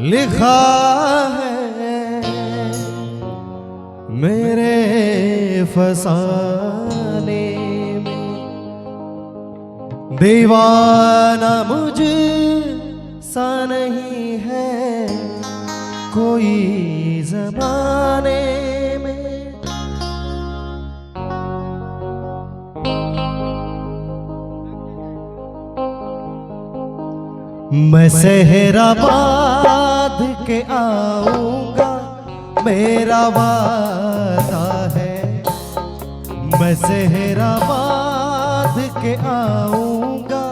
लिखा है मेरे फसाने में, दीवाना मुझ सा नहीं है कोई ज़माने में। मैं सेहरा बांध के आऊंगा, मेरा वादा है। मैं सेहरा बांध के आऊंगा,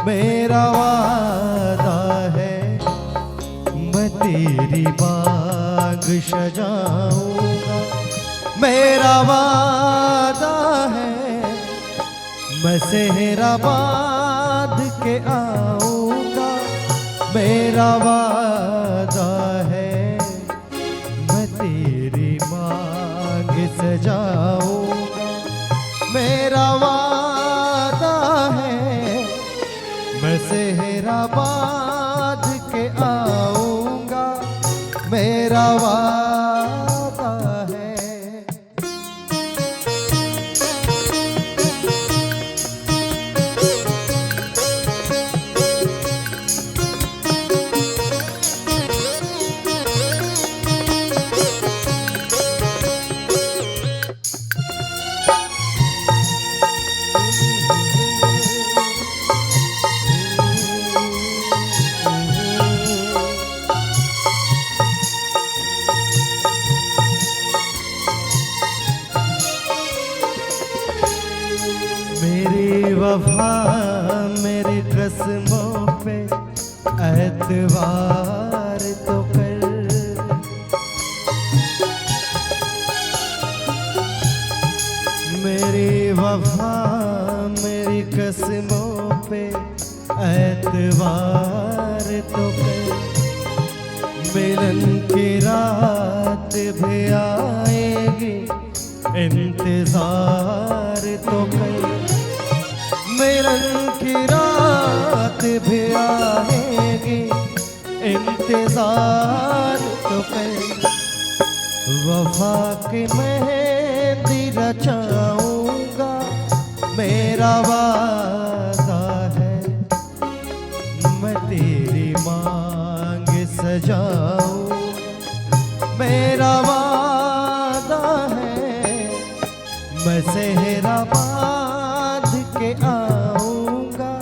मेरा वादा है। मैं तेरी बाग सजाऊंगा, मेरा वादा है। मैं सेहरा बांध के आऊंगा, मेरा वादा है। मैं तेरी मांग सजाऊंगा, मेरा वादा है। मैं सेहरा बांध के आऊंगा, मेरा वादा है। मेरी वफा मेरी कसमों पे एतबार तो कर। मेरी वफा मेरी कसमों पे एतबार तो कर। मिलन की रात भी आएगी, इंतजार तो कर। मिलन की रात भी आएगी, इंतजार तो कर। वफा की मेहंदी रचाऊंगा, मेरा वादा है। मैं तेरी मांग सजाऊं, मेरा वादा है। मैं सेहरा बांध के आऊंगा,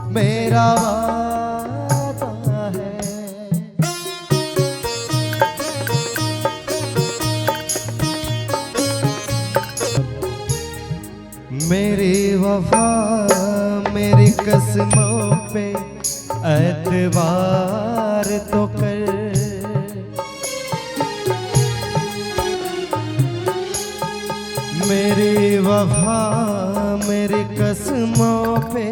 मेरा वादा है। मेरी वफा मेरी कसमों पे एतबार तो कर। मेरी वफा मेरी कसमों पे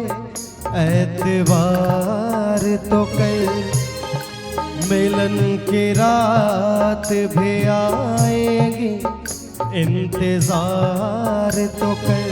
एतबार तो कर। मिलन की रात भी आएगी, इंतजार तो कर।